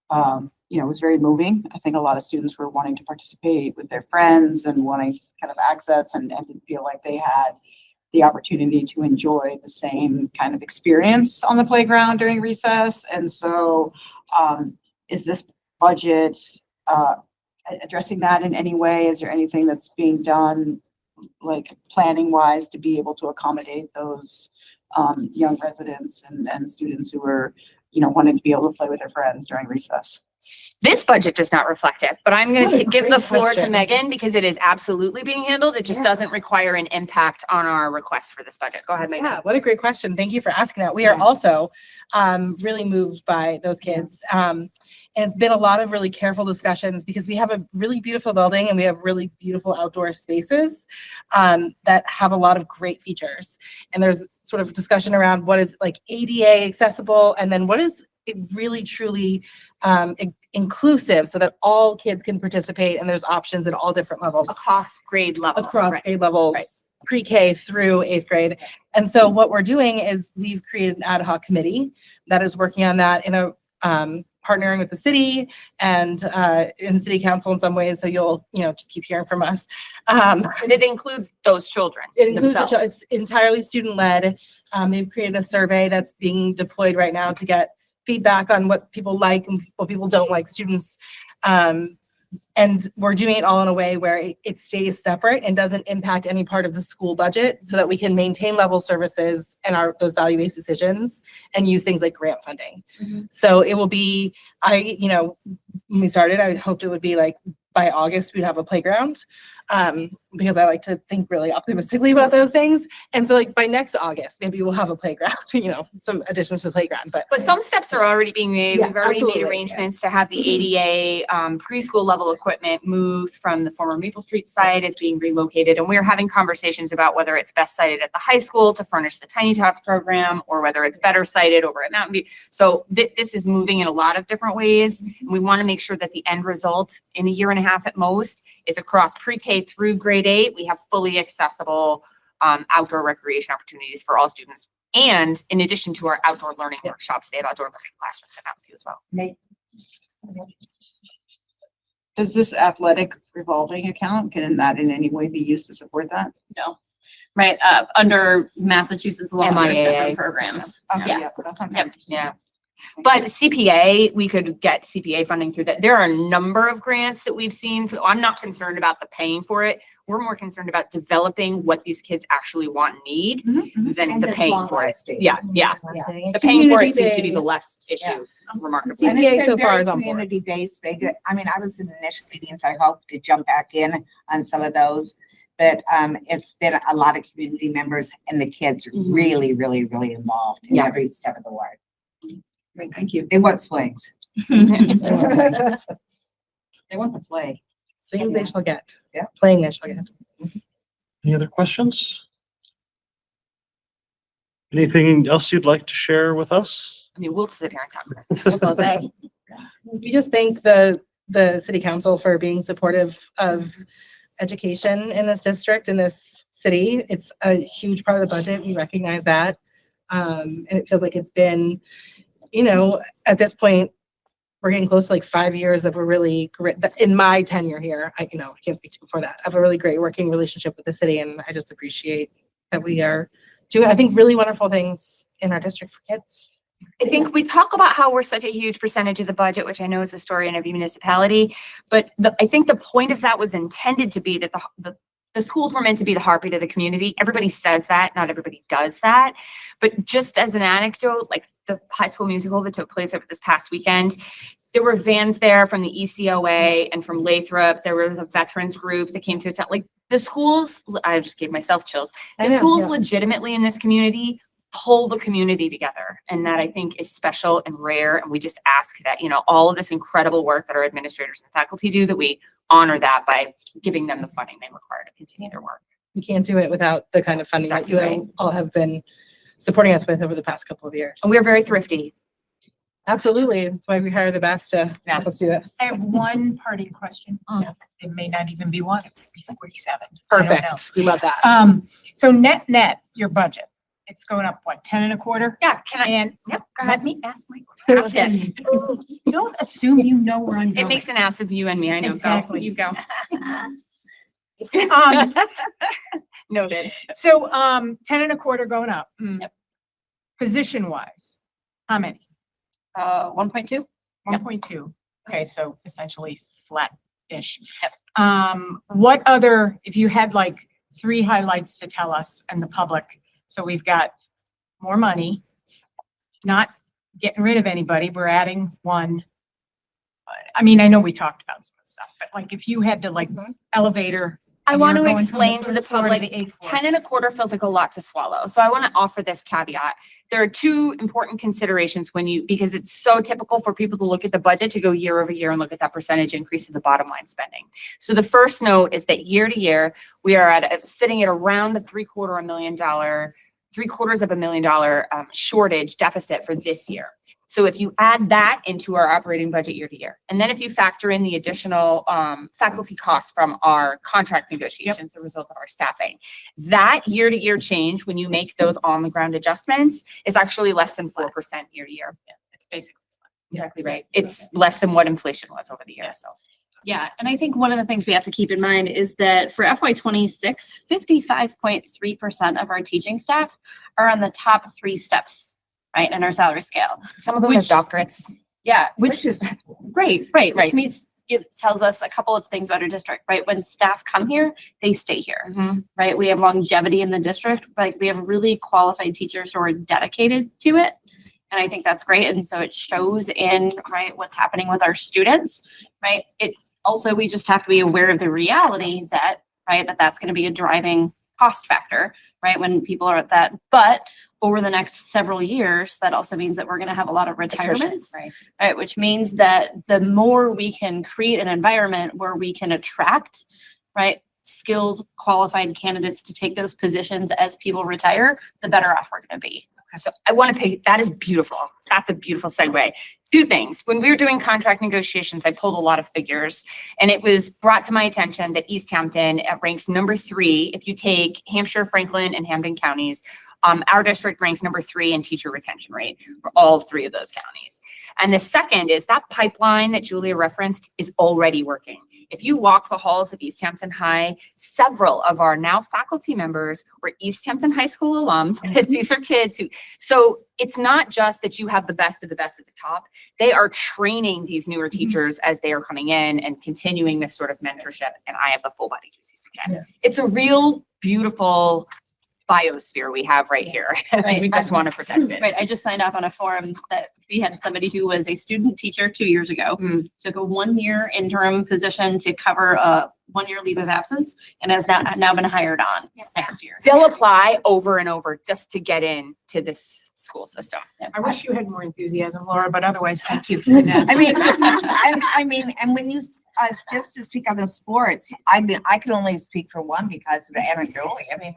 S6: was very moving. I think a lot of students were wanting to participate with their friends and wanting kind of access and didn't feel like they had the opportunity to enjoy the same kind of experience on the playground during recess. And so, is this budget, addressing that in any way? Is there anything that's being done, like planning wise, to be able to accommodate those young residents and students who are, wanting to be able to play with their friends during recess?
S5: This budget does not reflect it, but I'm going
S8: What a
S5: to give the
S8: great
S5: floor to
S8: question.
S5: Megan because it is absolutely being handled. It just
S8: Yeah.
S5: doesn't require an impact on our request for this budget. Go ahead, Megan.
S8: Yeah, what a great question. Thank you for asking that. We are also really moved by those kids. And it's been a lot of really careful discussions because we have a really beautiful building and we have really beautiful outdoor spaces that have a lot of great features. And there's sort of discussion around what is like ADA accessible and then what is it really truly inclusive so that all kids can participate and there's options at all different levels.
S5: Across grade level.
S8: Across
S5: Right.
S8: grade levels,
S5: Right.
S8: pre-K through 8th grade. And so what we're doing is we've created an ad hoc committee that is working on that in a partnering with the city and in city council in some ways. So you'll, just keep hearing from us.
S5: And it includes those children
S8: It includes
S5: themselves.
S8: it's entirely student-led. They've created a survey that's being deployed right now to get feedback on what people like and what people don't like students. And we're doing it all in a way where it stays separate and doesn't impact any part of the school budget so that we can maintain level services and those value-based decisions and use things like grant funding. So it will be, when we started, I hoped it would be like by August, we'd have a playground. Because I like to think really optimistically about those things. And so like by next August, maybe we'll have a playground, some additions to the playground. But
S5: some steps are already being made.
S8: Yeah,
S5: We've already
S8: absolutely,
S5: made arrangements to have the ADA preschool level equipment moved from the former Maple Street site. It's being relocated. And we're having conversations about whether it's best sited at the high school to furnish the Tiny Tots program or whether it's better sited over at Mountain View. So this is moving in a lot of different ways. And we want to make sure that the end result in a year and a half at most is across pre-K through grade 8. We have fully accessible outdoor recreation opportunities for all students. And in addition to our outdoor learning workshops, they have outdoor learning classrooms at Mountain View as well.
S6: Does this athletic revolving account, can that in any way be used to support that?
S4: No. Right, under Massachusetts law, there's
S5: MIAA.
S4: separate programs.
S6: Okay,
S4: Yeah.
S6: that's what I'm
S5: Yep, yeah. But CPA, we could get CPA funding through that. There are a number of grants that we've seen. I'm not concerned about the paying for it. We're more concerned about developing what these kids actually want and need than the paying for it. Yeah. The paying for it seems to be the less issue, remarkably.
S9: And
S8: CPA
S9: it's
S8: so
S9: been
S8: far
S9: very
S8: is on board.
S9: community-based. I mean, I was in the initial meetings. I hope to jump back in on some of those. But it's been a lot of community members and the kids really, really, really involved in every step of the way.
S6: Great, thank you.
S9: They want swings.
S6: They want to play.
S8: swings they shall get.
S9: Yeah.
S8: Playing they shall get.
S2: Any other questions? Anything else you'd like to share with us?
S5: I mean, we'll sit here and talk about this all day.
S8: We just thank the city council for being supportive of education in this district, in this city. It's a huge part of the budget. We recognize that. And it feels like it's been, at this point, we're getting close to like 5 years of a really great, in my tenure here, I can't speak to before that, of a really great working relationship with the city. And I just appreciate that we are doing, I think, really wonderful things in our district for kids.
S5: I think we talk about how we're such a huge percentage of the budget, which I know is the story in every municipality, but I think the point of that was intended to be that the schools were meant to be the heartbeat of the community. Everybody says that, not everybody does that. But just as an anecdote, like the high school musical that took place over this past weekend, there were vans there from the ECOA and from Lathrop. There was a veterans group that came to attend. Like the schools, I just gave myself chills. The schools legitimately in this community hold the community together. And that I think is special and rare. And we just ask that, all of this incredible work that our administrators and faculty do, that we honor that by giving them the funding they require to continue their work.
S8: We can't do it without the kind of funding
S5: Exactly
S8: that
S5: right.
S8: you all have been supporting us with over the past couple of years.
S5: And we're very thrifty.
S8: Absolutely. That's why we hire the best to help us do this.
S3: I have one parting question. It may not even be one, it could be 47. I don't know.
S8: Perfect. We love that.
S3: So net, your budget, it's going up, what, 10 and a quarter?
S5: Yeah, can I?
S3: And
S5: Yep, go
S3: let
S5: ahead.
S3: me ask my
S5: Ask
S3: question.
S5: it.
S3: Don't assume you know where I'm
S5: It
S3: going.
S5: makes an ass of you and me. I know.
S3: Exactly.
S5: Go. You go. Noted.
S3: So, 10 and a quarter going up.
S5: Yep.
S3: Position wise, how many?
S4: 1.2.
S3: 1.2. Okay, so essentially flat-ish. What other, if you had like 3 highlights to tell us and the public, so we've got more money, not getting rid of anybody, we're adding 1. I mean, I know we talked about some stuff, but like if you had to like elevator.
S5: I
S3: and
S5: want
S3: you're
S5: to
S3: going from
S5: explain to the
S3: first floor
S5: public,
S3: the 8th floor.
S5: 10 and a quarter feels like a lot to swallow. So I want to offer this caveat. There are 2 important considerations because it's so typical for people to look at the budget to go year over year and look at that percentage increase of the bottom line spending. So the first note is that year to year, we are sitting at around the $750,000 shortage deficit for this year. So if you add that into our operating budget year to year, and then if you factor in the additional faculty costs from our contract negotiations, the result of our staffing, that year to year change, when you make those on the ground adjustments, is actually less than 4% year to year.
S3: It's basically
S5: exactly right. It's less than what inflation was over the years, so.
S4: Yeah, and I think one of the things we have to keep in mind is that for FY 26, 55.3% of our teaching staff are on the top 3 steps, right, in our salary scale.
S5: Some of them have
S4: Which-
S5: doctorates.
S4: Yeah, which is great, right, which
S5: Right.
S4: means it tells us a couple of things about our district, right? When staff come here, they stay here, right? We have longevity in the district, like we have really qualified teachers who are dedicated to it. And I think that's great. And so it shows in, right, what's happening with our students, right? It also, we just have to be aware of the reality that, right, that's going to be a driving cost factor, right? When people are at that, but over the next several years, that also means that we're going to have a lot of retirements,
S5: Right.
S4: right? Which means that the more we can create an environment where we can attract, right, skilled, qualified candidates to take those positions as people retire, the better off we're going to be.
S5: So I want to pick, that is beautiful. That's a beautiful segue. 2 things. When we were doing contract negotiations, I pulled a lot of figures and it was brought to my attention that Easthampton ranks number 3. If you take Hampshire, Franklin, and Hampden counties, our district ranks number 3 in teacher retention rate for all 3 of those counties. And the second is that pipeline that Julia referenced is already working. If you walk the halls of Easthampton High, several of our now faculty members were Easthampton High School alums. These are kids who, so it's not just that you have the best of the best at the top. They are training these newer teachers as they are coming in and continuing this sort of mentorship. And I have the full body QCs again. It's a real beautiful biosphere we have right here.
S4: Right.
S5: We just want to protect it.
S4: Right, I just signed off on a form that we had somebody who was a student teacher 2 years ago, took a 1-year interim position to cover a 1-year leave of absence and has now been hired on next year.
S5: They'll apply over and over just to get in to this school system.
S3: I wish you had more enthusiasm, Laura, but otherwise, thank you for that.
S9: And when you, just to speak on the sports, I can only speak for one because of anecdotally. I mean,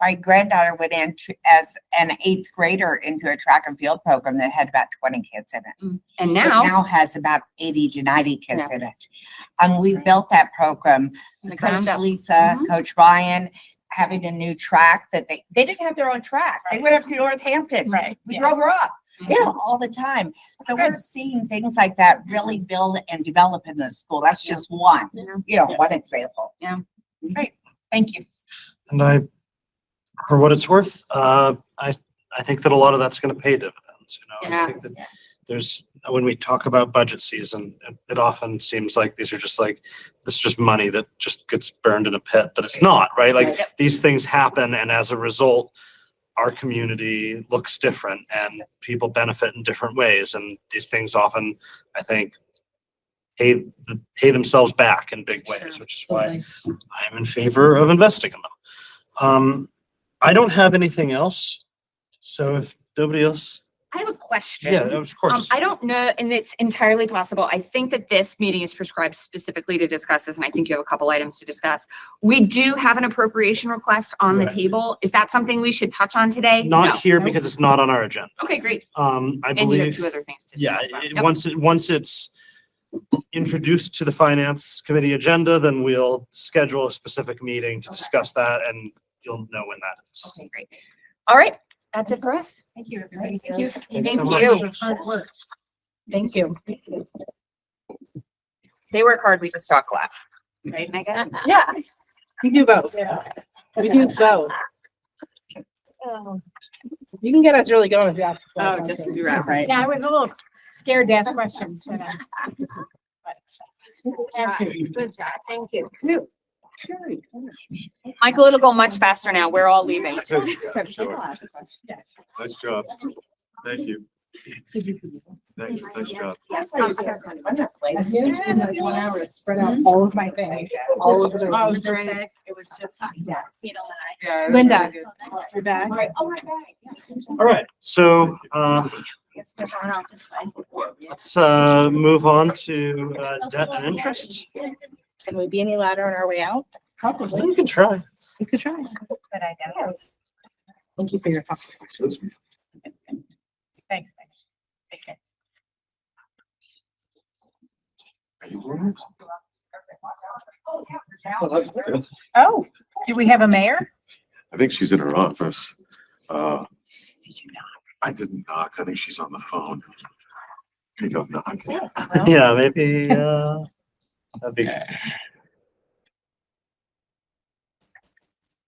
S9: my granddaughter went in as an 8th grader into a track and field program that had about 20 kids in it.
S5: And
S9: It
S5: now,
S9: now has about 80 to 90 kids in it. And we built that program.
S5: the ground
S9: Coach
S5: up.
S9: Lisa, Coach Ryan, having a new track that they didn't have their own track. They went up to Northampton.
S3: Right.
S9: We
S3: yeah.
S9: drove her up. Yeah, all the time. So we're seeing things like that really build and develop in the school. That's just one, one example.
S3: Thank you.
S2: And for what it's worth, I think that a lot of that's going to pay dividends. I think that there's, when we talk about budget season, it often seems like these are just like, this is just money that just gets burned in a pit, but it's not, right? Like these things happen, and as a result, our community looks different and people benefit in different ways. And these things often, I think, pay themselves back in big ways, which is why I'm in favor of investing in them. I don't have anything else. So if nobody else,
S5: I have a question.
S2: yeah, of course.
S5: I don't know, and it's entirely possible. I think that this meeting is prescribed specifically to discuss this, and I think you have a couple items to discuss. We do have an appropriation request on the
S2: Right.
S5: table. Is that something we should touch on today?
S2: Not
S5: No.
S2: here because it's not on our agenda.
S5: Okay, great.
S2: I
S5: And you have
S2: believe,
S5: 2 other things to.
S2: yeah,
S5: talk about.
S2: it-
S5: Yep.
S2: once it's introduced to the finance committee agenda, then we'll schedule a specific meeting to discuss that, and you'll know when that is.
S5: Okay, great. All right, that's it for us.
S3: Thank you, everybody.
S4: Thank you.
S2: Thanks so much.
S3: Thank you.
S5: They work hard, we just talk laugh. Right, Megan?
S3: Yeah.
S8: We do both. We do both. You can get us really going if you ask. us
S5: Oh,
S8: that.
S5: just be right.
S3: Yeah, I was a little scared to ask questions.
S7: Good job, thank you.
S5: Michael, it'll go much faster now. We're all leaving.
S10: Sure. Nice job. Thank you. Thanks, nice job.
S3: Yes, I'm sorry. I finished in like 1 hour to spread out all of my things, all over the room.
S7: Oh, it was great. It was just, yes.
S3: Linda, you're back.
S7: Oh, my God.
S2: All right, so,
S7: Yes, we're going out this way.
S2: let's, move on to, debt and interest.
S8: Can we be any louder on our way out? Probably.
S2: You can try.
S8: We could try.
S7: Good idea.
S8: Thank you for your thoughtful questions.
S3: Thanks. Okay. Oh, do we have a mayor?
S10: I think she's in her office. I didn't knock. I think she's on the phone. You don't know.
S2: Yeah, maybe, that'd be,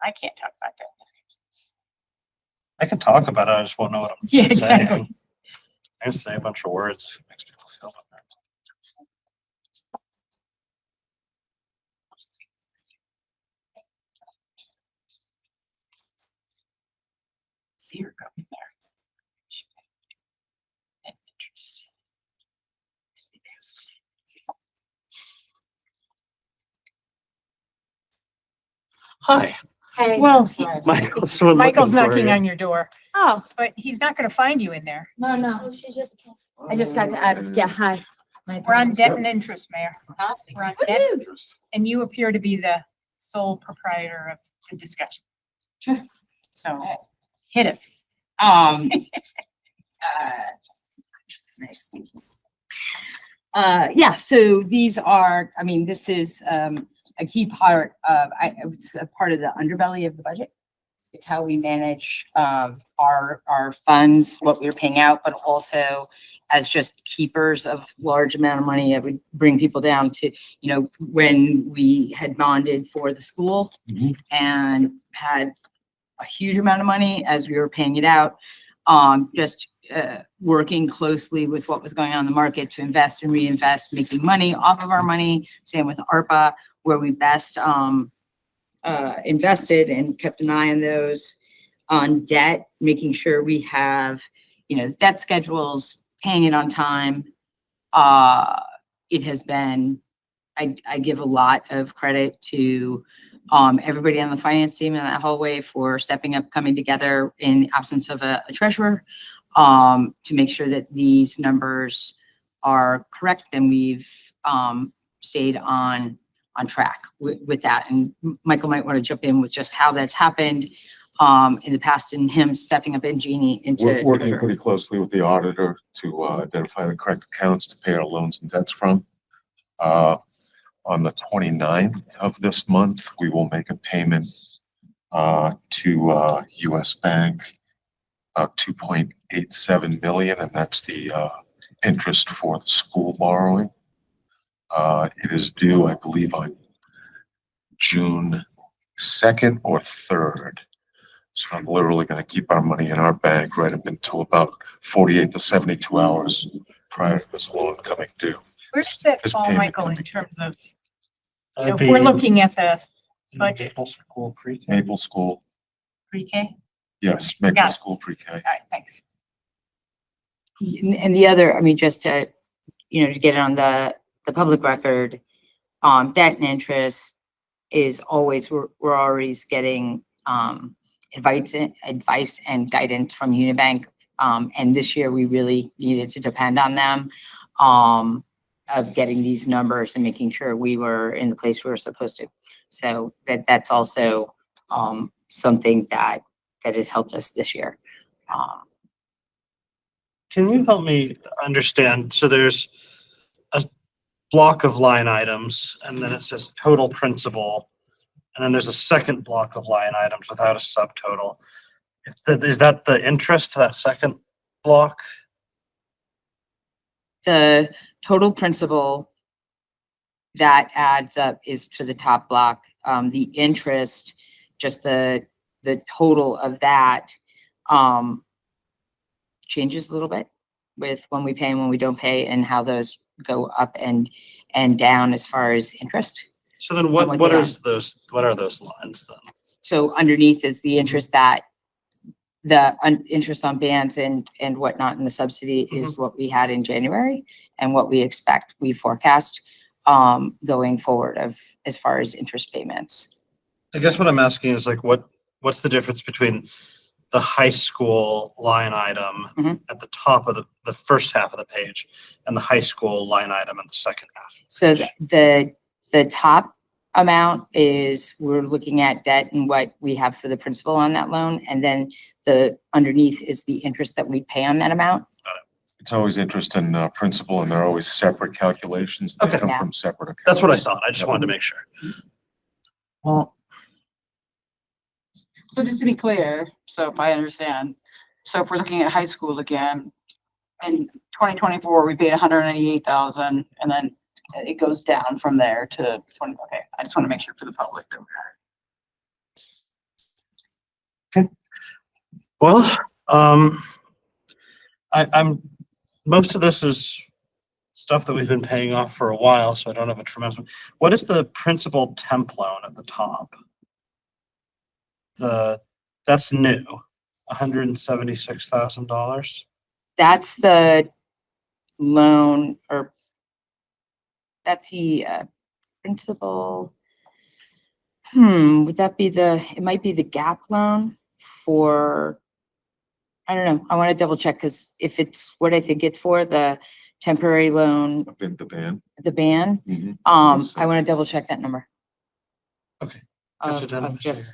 S3: I can't talk about that.
S2: I can talk about it, I just won't know what I'm
S3: Yeah,
S2: saying.
S3: exactly.
S2: I just say a bunch of words, if it makes people feel better.
S3: See her going there. Interest.
S2: Hi,
S7: Hey.
S3: Well,
S2: Michael's the one
S3: Michael's
S2: looking for
S3: knocking
S2: you.
S3: on your door,
S7: Oh,
S3: but he's not gonna find you in there.
S7: no, no, I just got to add, yeah, hi.
S3: We're on debt and interest, Mayor. We're on debt, and you appear to be the sole proprietor of the discussion.
S6: Sure.
S3: So hit us.
S6: Nice. Yeah, so these are, I mean, this is, a key part of, it's a part of the underbelly of the budget. It's how we manage, our funds, what we're paying out, but also as just keepers of large amount of money. I would bring people down to, when we had bonded for the school and had a huge amount of money as we were paying it out, just working closely with what was going on in the market to invest and reinvest, making money off of our money. Same with ARPA, where we best invested and kept an eye on those. On debt, making sure we have, debt schedules, paying it on time. It has been, I give a lot of credit to everybody on the finance team in that hallway for stepping up, coming together in absence of a treasurer, to make sure that these numbers are correct, and we've stayed on track with that. And Michael might want to jump in with just how that's happened in the past, and him stepping up and Jeannie into
S10: We're working
S6: treasurer.
S10: pretty closely with the auditor to identify the correct accounts to pay our loans and debts from. On the 29th of this month, we will make a payment to US Bank of 2.87 million, and that's the interest for the school borrowing. It is due, I believe, on June 2nd or 3rd. So I'm literally going to keep our money in our bank right up until about 48 to 72 hours prior to this loan coming due.
S3: Where's that
S10: This
S3: fall,
S10: payment
S3: Michael, in
S10: coming.
S3: terms of,
S2: That'd
S3: if we're
S2: be
S3: looking at the budget,
S2: Maple School pre-K.
S10: Maple School,
S3: pre-K?
S10: yes,
S3: Got
S10: Maple
S3: it.
S10: School pre-K.
S3: All right, thanks.
S6: And the other, I mean, just to, to get it on the public record, debt and interest is always, we're always getting, advice and guidance from Unibank. And this year we really needed to depend on them, of getting these numbers and making sure we were in the place we were supposed to. So that's also, something that has helped us this year.
S2: Can you help me understand? So there's a block of line items, and then it says total principal, and then there's a second block of line items without a subtotal. Is that the interest, that second block?
S6: The total principal that adds up is to the top block. The interest, just the total of that, changes a little bit with when we pay and when we don't pay, and how those go up and down as far as interest.
S2: So then
S6: what
S2: what
S6: they
S2: are those lines then?
S6: So underneath is the interest that interest on bands and whatnot in the subsidy is what we had in January, and what we expect, we forecast going forward as far as interest payments.
S2: I guess what I'm asking is like, what's the difference between the high school line item at the top of the first half of the page and the high school line item in the second half?
S6: So the top amount is, we're looking at debt and what we have for the principal on that loan, and then the underneath is the interest that we pay on that amount.
S10: It's always interest and principal, and they're always separate calculations. They
S2: Okay.
S10: come
S6: Yeah.
S10: from separate accounts.
S2: That's what I thought. I just wanted to make sure.
S6: Well, so just to be clear, so if I understand, so if we're looking at high school again, in 2024, we paid 198,000, and then it goes down from there to 20. Okay, I just want to make sure for the public that
S2: Well, I'm, most of this is stuff that we've been paying off for a while, so I don't have a tremendous. What is the principal temp loan at the top? That's new, $176,000.
S11: That's the loan or that's the principal. Would that be it might be the gap loan for, I don't know. I want to double check because if it's what I think it's for, the temporary loan,
S10: I've been the ban.
S11: the ban,
S10: Mhm.
S11: I want to double check that number.
S2: Okay.
S11: Of just,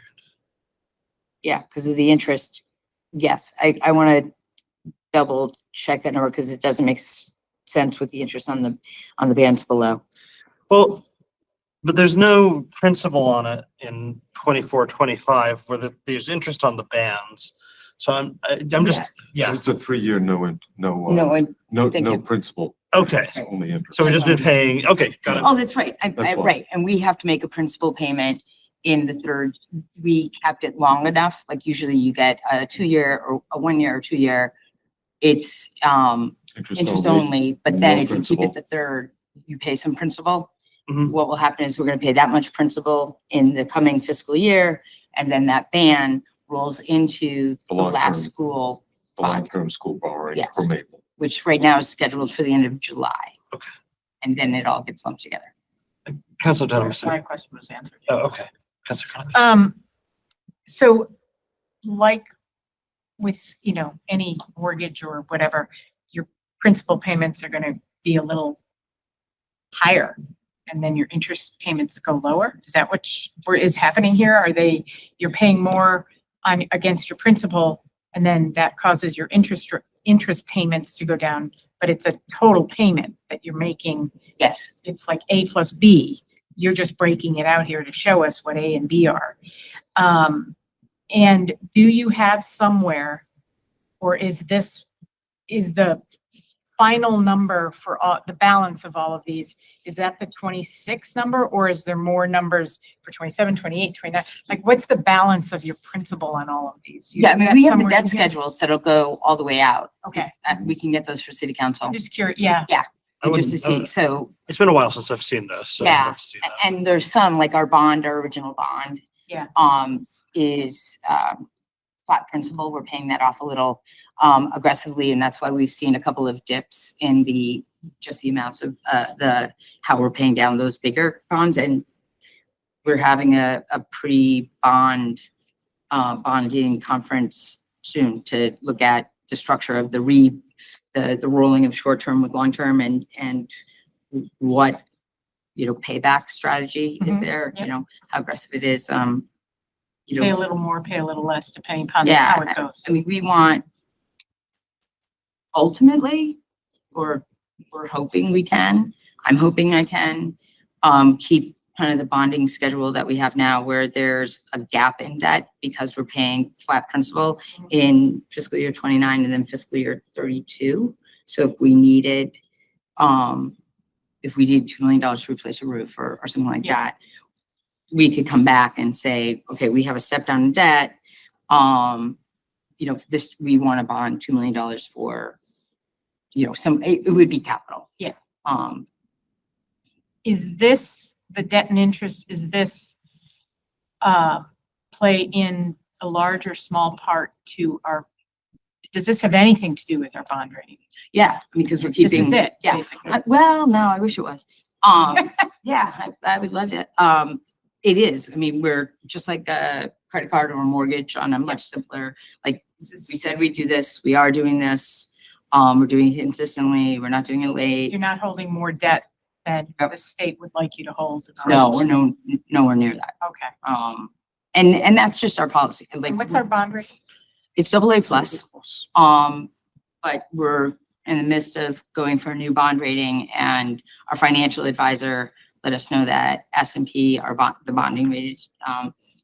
S11: yeah, because of the interest. Yes, I want to double check that number because it doesn't make sense with the interest on the bands below.
S2: Well, but there's no principal on it in 24, 25 where there's interest on the bands. So I'm just, yeah,
S10: It's a 3-year, no,
S11: Thank
S10: no
S11: you.
S10: principal.
S2: okay.
S10: It's only interest.
S2: So we've just been paying, okay, got it.
S11: Oh, that's right.
S10: That's why.
S11: Right. And we have to make a principal payment in the third. We kept it long enough. Like usually you get a 2-year or a 1-year or 2-year. It's interest only, but then
S10: No
S11: if you keep
S10: principal.
S11: it the third, you pay some principal.
S2: Mhm.
S11: What will happen is we're gonna pay that much principal in the coming fiscal year, and then that ban rolls into the
S10: long-term.
S11: last school
S10: The long-term school borrowing
S11: Yes.
S10: for Maple.
S11: which right now is scheduled for the end of July.
S2: Okay.
S11: And then it all gets lumped together.
S2: Councilor
S6: we're.
S2: Denham.
S6: My question was answered.
S2: Oh, okay. Councilor Conley.
S3: So like with, any mortgage or whatever, your principal payments are gonna be a little higher and then your interest payments go lower? Is that what is happening here? You're paying more against your principal and then that causes your interest payments to go down, but it's a total payment that you're making.
S11: Yes.
S3: It's like A plus B. You're just breaking it out here to show us what A and B are. And do you have somewhere, or is the final number for all the balance of all of these, is that the 26 number, or is there more numbers for 27, 28, 29? Like, what's the balance of your principal on all of these?
S11: Yeah, I
S3: Is
S11: mean,
S3: that
S11: we have the
S3: somewhere
S11: debt
S3: in here?
S11: schedules that'll go all the way out.
S3: Okay,
S11: We can get those for city council.
S3: I'm just curious. Yeah,
S11: Just to see, so,
S2: It's been a while since I've seen this, so I'd
S11: yeah,
S2: love to see that.
S11: and there's some, like our original bond.
S3: Yeah.
S11: Is, flat principal, we're paying that off a little, aggressively, and that's why we've seen a couple of dips in just the amounts of, how we're paying down those bigger bonds, and we're having a pre-bonding conference soon to look at the structure of the rolling of short-term with long-term and what, payback strategy is
S3: Mhm.
S11: there,
S3: Yep.
S11: how aggressive it is,
S3: pay a little more, pay a little less, depending upon
S11: Yeah,
S3: how it goes.
S11: I mean, we want ultimately, or we're hoping we can, I'm hoping I can, keep kind of the bonding schedule that we have now where there's a gap in debt because we're paying flat principal in fiscal year 29 and then fiscal year 32. So if we needed $2 million to replace a roof or something like that, we could come back and say, okay, we have a step down in debt. We want to bond $2 million for, it would be capital.
S3: Yeah.
S11: Is
S3: The debt and interest, play in a large or small part to does this have anything to do with our bond rating?
S11: Yeah, because we're
S3: This
S11: keeping.
S3: is it,
S11: Yeah.
S3: basically.
S11: Well, no, I wish it was. Yeah, I would love it. It is. I mean, we're just like a credit card or a mortgage on a much simpler, like we said, we'd do this, we are doing this. We're doing it consistently. We're not doing it late.
S3: You're not holding more debt than the state would like you to hold.
S11: No, we're nowhere near that.
S3: Okay.
S11: And that's just our policy. Like,
S3: And what's our bond rating?
S11: it's AA plus. But we're in the midst of going for a new bond rating, and our financial advisor let us know that S&P, the bonding rate,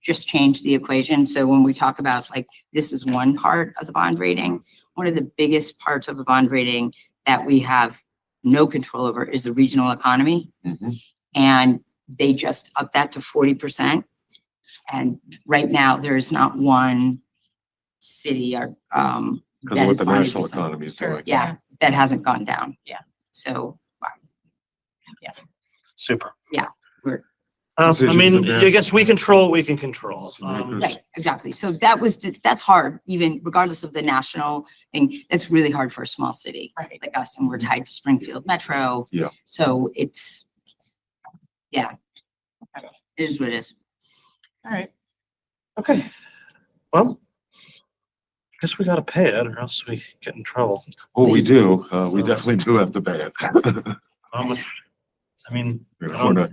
S11: just changed the equation. So when we talk about like, this is one part of the bond rating, one of the biggest parts of a bond rating that we have no control over is the regional economy.
S10: Mhm.
S11: And they just upped that to 40%. And right now, there is not one city or,
S10: Because
S11: that
S10: of what
S11: is
S10: the
S11: bonded
S10: national
S11: with them.
S10: economy is
S3: Sure.
S10: doing.
S11: Yeah, that hasn't gone down.
S3: Yeah.
S11: So,
S2: Super.
S11: Yeah, we're-
S2: I
S10: Decisions
S2: mean,
S10: of
S2: I guess we control what we can control.
S10: Makers.
S11: right, exactly. So that's hard, even regardless of the national thing. That's really hard for a small city
S3: Right.
S11: like us, and we're tied to Springfield Metro.
S10: Yeah.
S11: So it's, yeah. It is what it is.
S3: All right.
S2: Okay. Well, I guess we gotta pay it or else we get in trouble.
S10: Oh, we
S11: Please.
S10: do. We
S2: So-
S10: definitely do have to pay it.
S2: How much? I mean,
S10: We're
S2: I don't-
S10: not-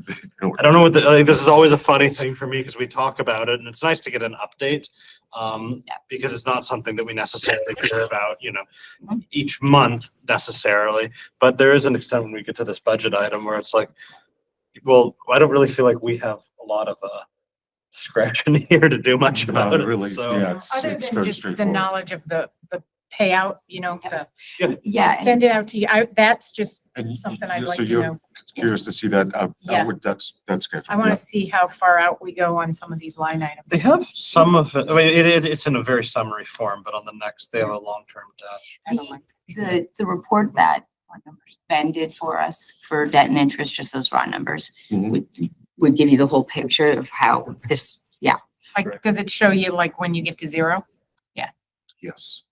S2: I don't know what like, this is always a funny thing for me because we talk about it and it's nice to get an update.
S11: Yeah.
S2: Because it's not something that we necessarily care about, each month necessarily. But there is an extent when we get to this budget item where it's like, well, I don't really feel like we have a lot of discretion here to do much about
S10: Not
S2: it.
S10: really,
S2: So
S10: yeah, it's
S3: Other
S10: it's
S3: than
S10: very
S3: just the
S10: straightforward.
S3: knowledge of the payout, the
S11: Yeah, and-
S3: send it out to you. That's just
S10: And you-
S3: something I'd
S10: you-
S3: like
S10: so
S3: to
S10: you're
S3: know.
S10: Curious to see that,
S3: Yeah.
S10: that's scheduled.
S3: I want
S10: yeah.
S3: to see how far out we go on some of these line items.
S2: they have some of it. I mean, it's in a very summary form, but on the next, they have a long-term debt.
S3: I don't like-
S11: the report that Ben did for us for debt and interest, just those raw numbers,
S10: Mhm.
S11: would give you the whole picture of how this,
S3: Like, does it show you like when you get to zero?
S10: Yes,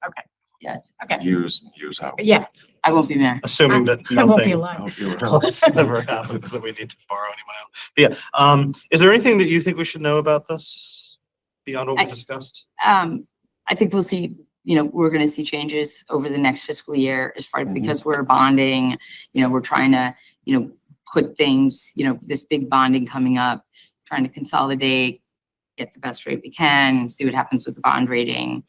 S11: yes,
S3: Okay.
S10: years and years out.
S3: Yeah,
S11: I won't be there.
S2: Assuming that
S3: I won't be
S2: nothing
S10: I
S3: alive.
S10: hope you're around.
S2: else ever happens that we need to borrow any money. But yeah, is there anything that you think we should know about this beyond what we
S11: I-
S2: discussed?
S11: I think we'll see, we're gonna see changes over the next fiscal year as far,
S10: Mhm.
S11: because we're bonding, we're trying to, put things, this big bonding coming up, trying to consolidate, get the best rate we can, see what happens with the bond rating.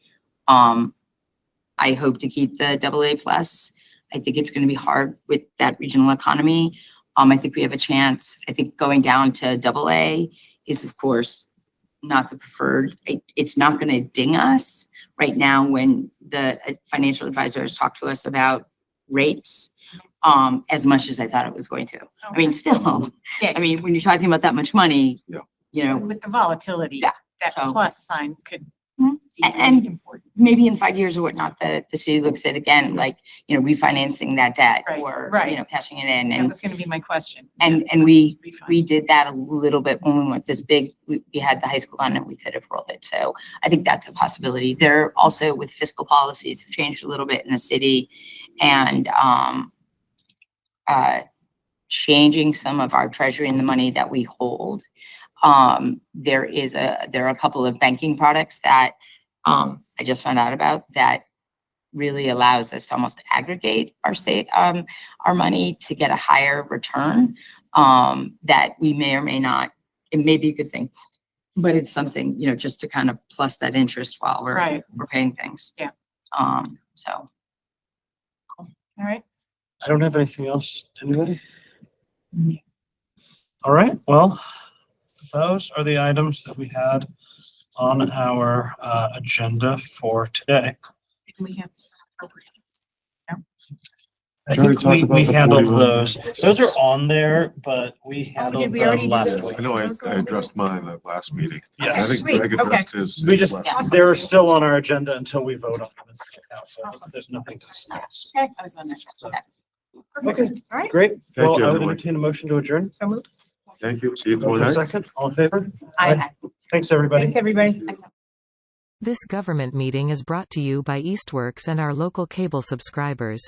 S11: I hope to keep the AA plus. I think it's gonna be hard with that regional economy. I think we have a chance. I think going down to AA is, of course, not the preferred. It's not gonna ding us right now when the financial advisor has talked to us about rates, as much as I thought it was going to. I mean, still,
S3: Yeah.
S11: when you're talking about that much money,
S10: Yeah.
S3: With the volatility,
S11: Yeah.
S3: that
S11: So-
S3: plus sign could
S11: Mhm.
S3: be
S11: And-
S3: really important.
S11: maybe in 5 years or whatnot, the city looks at again, like, refinancing that debt
S3: Right,
S11: or,
S3: right.
S11: cashing it in.
S3: That
S11: And,
S3: was gonna be my question.
S11: and
S3: Refund.
S11: we did that a little bit when we went this big, we had the high school bond and we could have rolled it. So I think that's a possibility. There also with fiscal policies have changed a little bit in the city and, changing some of our treasury and the money that we hold. There are a couple of banking products that, I just found out about that really allows us to almost aggregate our money to get a higher return, that we may or may not, it may be a good thing, but it's something, just to kind of plus that interest while
S3: Right.
S11: we're paying things.
S3: Yeah.
S11: So.
S3: All right.
S2: I don't have anything else. Anybody? All right, well, those are the items that we had on our agenda for today.
S3: We have.
S2: I
S10: Should we
S2: think
S10: talk about
S2: we
S10: the
S2: handled
S10: 41?
S2: those. Those are on there, but we handled
S3: we already
S2: them
S3: do
S2: last
S3: those?
S2: week.
S10: I know I addressed mine at last meeting. I
S2: Yes.
S10: think
S3: Sweet,
S10: Greg
S3: okay.
S10: addressed his.
S2: We just,
S10: last-
S2: they're still on our agenda until we vote on them. as a council.
S3: Awesome.
S2: There's nothing to discuss.
S11: I was wondering. Okay.
S2: Okay,
S3: All right.
S2: great.
S10: Thank
S2: Well,
S10: you,
S2: I would
S10: everyone.
S2: entertain a motion to adjourn.
S3: So moved.
S10: Thank you. See you tomorrow night.
S2: Second, all in favor?
S3: Aye.
S2: Thanks, everybody.
S3: Thanks, everybody.
S1: This government meeting is brought to you by Eastworks and our local cable subscribers.